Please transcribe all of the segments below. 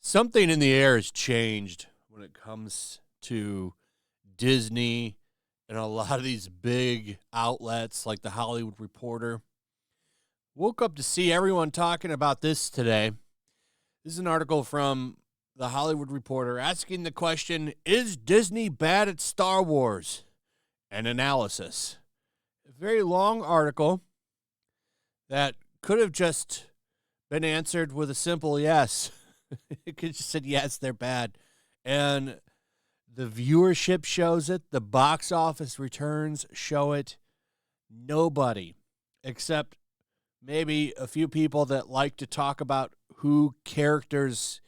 Something in the air has changed when it comes to Disney and a lot of these big outlets like the Hollywood Reporter. Woke up to see everyone talking about this today. This is an article from the Hollywood Reporter asking the question, is Disney bad at Star Wars? An analysis. A very long article that could have just been answered with a simple yes. It could have just said, yes, they're bad. And the viewership shows it. The box office returns show it. Nobody, except maybe a few people that like to talk about who characters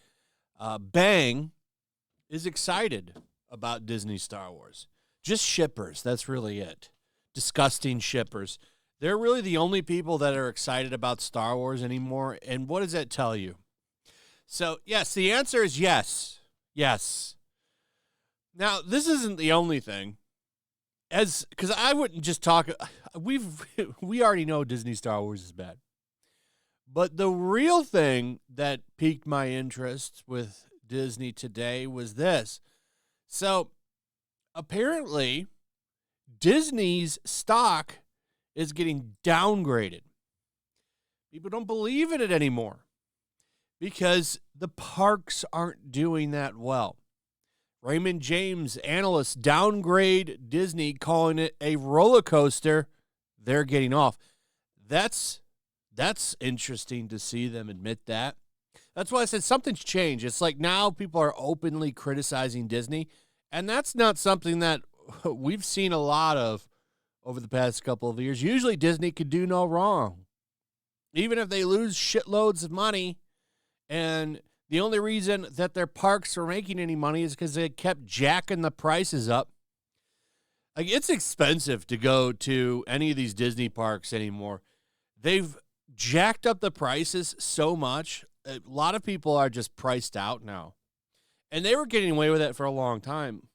bang, is excited about Disney Star Wars. Just shippers. That's really it. Disgusting shippers. They're really the only people that are excited about Star Wars anymore. And what does that tell you? So, yes, the answer is yes. Yes. Now, this isn't the only thing. Because I wouldn't just talk. We already know Disney Star Wars is bad. But the real thing that piqued my interest with Disney today was this. So, apparently, Disney's stock is getting downgraded. People don't believe in it anymore because the parks aren't doing that well. Raymond James analysts downgrade Disney, calling it a roller coaster. They're getting off. That's interesting to see them admit that. That's why I said something's changed. It's like now people are openly criticizing Disney, and that's not something that we've seen a lot of over the past couple of years. Usually Disney could do no wrong. Even if they lose shitloads of money, and the only reason that their parks are making any money is because they kept jacking the prices up. Like, it's expensive to go to any of these Disney parks anymore. They've jacked up the prices so much. A lot of people are just priced out now. And they were getting away with it for a long time.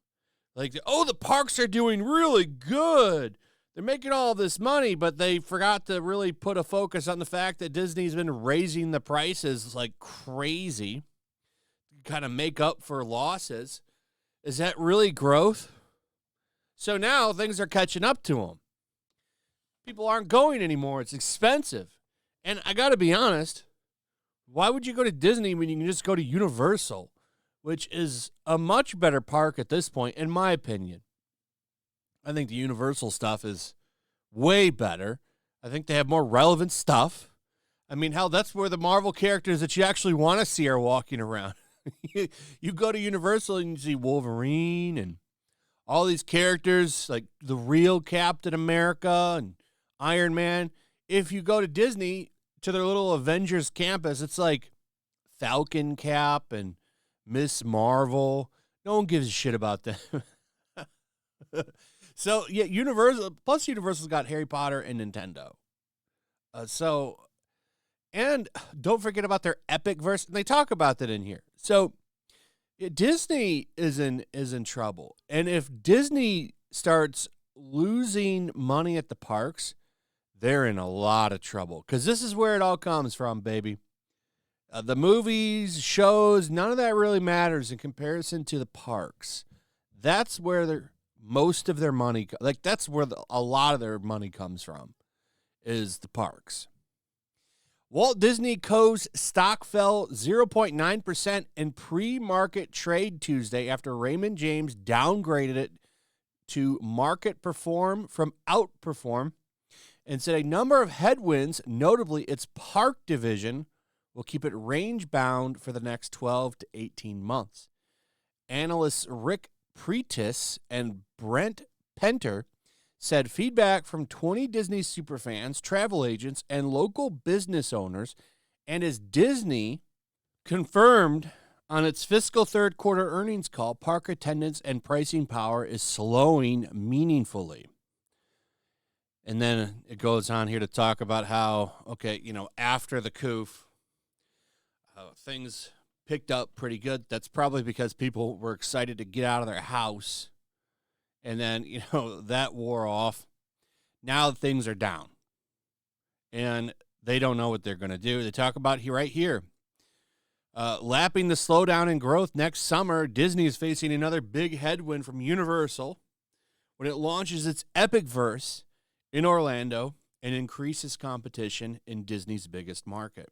Like, oh, the parks are doing really good. They're making all this money, but they forgot to really put a focus on the fact that Disney's been raising the prices like crazy to kind of make up for losses. Is that really growth? So now things are catching up to them. People aren't going anymore. It's expensive. And I got to be honest, why would you go to Disney when you can just go to Universal, which is a much better park at this point, in my opinion? I think the Universal stuff is way better. I think they have more relevant stuff. I mean, hell, that's where the Marvel characters that you actually want to see are walking around. You go to Universal and you see Wolverine and all these characters, like the real Captain America and Iron Man. If you go to Disney, to their little Avengers campus, it's like Falcon Cap and Miss Marvel. No one gives a shit about them. So, yeah, Universal's got Harry Potter and Nintendo. And don't forget about their Epic verse. And they talk about that in here. So, Disney is in trouble. And if Disney starts losing money at the parks, they're in a lot of trouble. Because this is where it all comes from, baby. The movies, shows, none of that really matters in comparison to the parks. That's where most of their money, that's where a lot of their money comes from, is the parks. Walt Disney Co.'s stock fell 0.9% in pre-market trade Tuesday after Raymond James downgraded it to market perform from outperform and said a number of headwinds, notably its park division, will keep it range-bound for the next 12 to 18 months. Analysts Rick Pretis and Brent Penter said feedback from 20 Disney superfans, travel agents, and local business owners, and as Disney confirmed on its fiscal third quarter earnings call, park attendance and pricing power is slowing meaningfully. And then it goes on here to talk about how, after the coup, things picked up pretty good. That's probably because people were excited to get out of their house. And then, that wore off. Now things are down. And they don't know what they're going to do. They talk about here, right here. Lapping the slowdown in growth next summer, Disney is facing another big headwind from Universal when it launches its Epicverse in Orlando and increases competition in Disney's biggest market.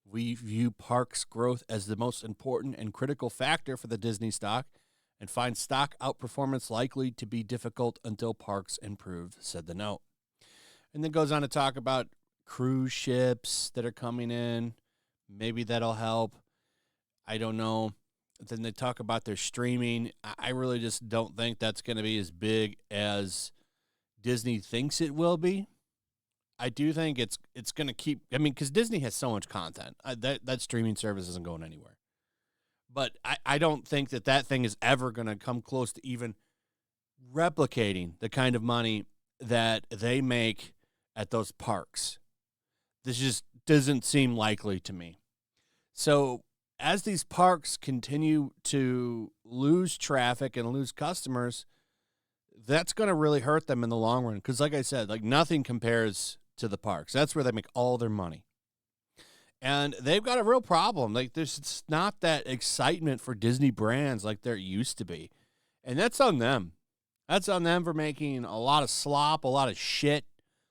We view parks growth as the most important and critical factor for the Disney stock and find stock outperformance likely to be difficult until parks improve, said the note. And then goes on to talk about cruise ships that are coming in. Maybe that'll help. I don't know. Then they talk about their streaming. I really just don't think that's going to be as big as Disney thinks it will be. I do think it's going to keep, I mean, because Disney has so much content. That streaming service isn't going anywhere. But I don't think that thing is ever going to come close to even replicating the kind of money that they make at those parks. This just doesn't seem likely to me. So as these parks continue to lose traffic and lose customers, that's going to really hurt them in the long run. Because like I said, like nothing compares to the parks. That's where they make all their money. And they've got a real problem. Like there's not that excitement for Disney brands like there used to be. And that's on them. That's on them for making a lot of slop, a lot of shit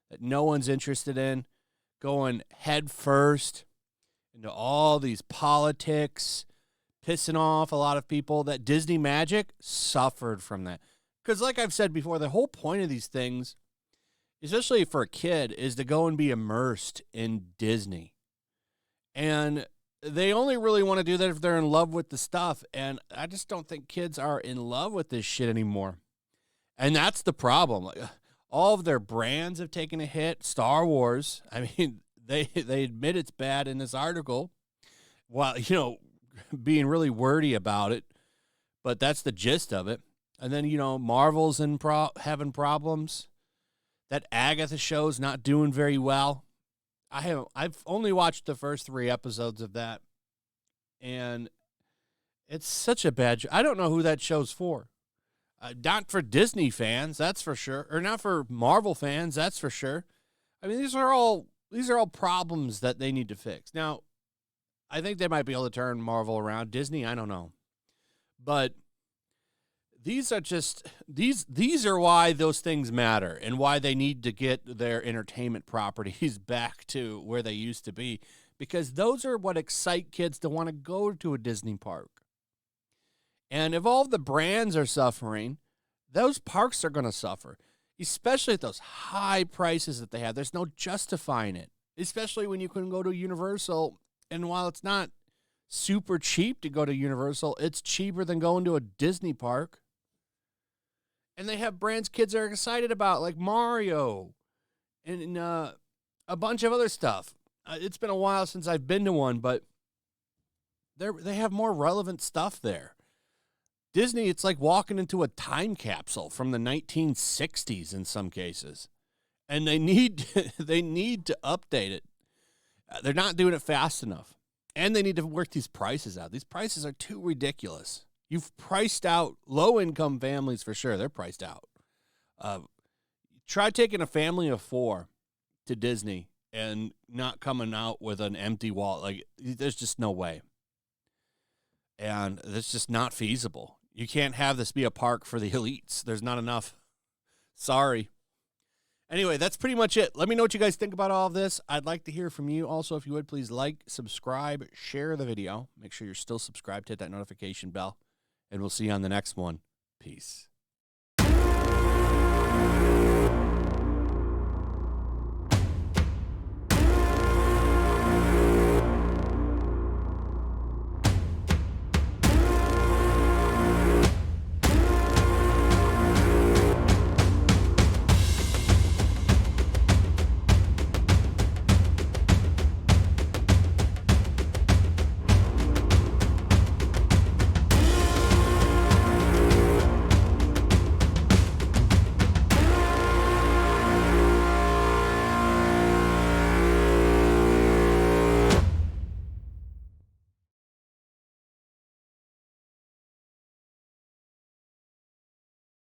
that no one's interested in, going head first into all these politics, pissing off a lot of people. That Disney magic suffered from that. Because like I've said before, the whole point of these things, especially for a kid, is to go and be immersed in Disney. And they only really want to do that if they're in love with the stuff. And I just don't think kids are in love with this shit anymore. And that's the problem. Like, all of their brands have taken a hit. Star Wars, I mean, they admit it's bad in this article while, being really wordy about it. But that's the gist of it. And then, Marvel's having problems. That Agatha show's not doing very well. I've only watched the first 3 episodes of that, and it's such a bad show. I don't know who that show's for. Not for Disney fans, that's for sure, or not for Marvel fans, that's for sure. I mean, these are all problems that they need to fix. Now, I think they might be able to turn Marvel around. Disney, I don't know, but these are just these are why those things matter and why they need to get their entertainment properties back to where they used to be, because those are what excite kids to want to go to a Disney park. And if all the brands are suffering, those parks are going to suffer, especially at those high prices that they have. There's no justifying it, especially when you can go to Universal. And while it's not super cheap to go to Universal, it's cheaper than going to a Disney park. And they have brands kids are excited about, like Mario and a bunch of other stuff. It's been a while since I've been to one, but they have more relevant stuff there. Disney, it's like walking into a time capsule from the 1960s in some cases. And they need to update it. They're not doing it fast enough. And they need to work these prices out. These prices are too ridiculous. You've priced out low-income families for sure. They're priced out. Try taking a family of 4 to Disney and not coming out with an empty wallet. Like, there's just no way. And it's just not feasible. You can't have this be a park for the elites. There's not enough. Sorry. Anyway, that's pretty much it. Let me know what you guys think about all of this. I'd like to hear from you. Also, if you would, please like, subscribe, share the video. Make sure you're still subscribed. Hit that notification bell. And we'll see you on the next one. Peace.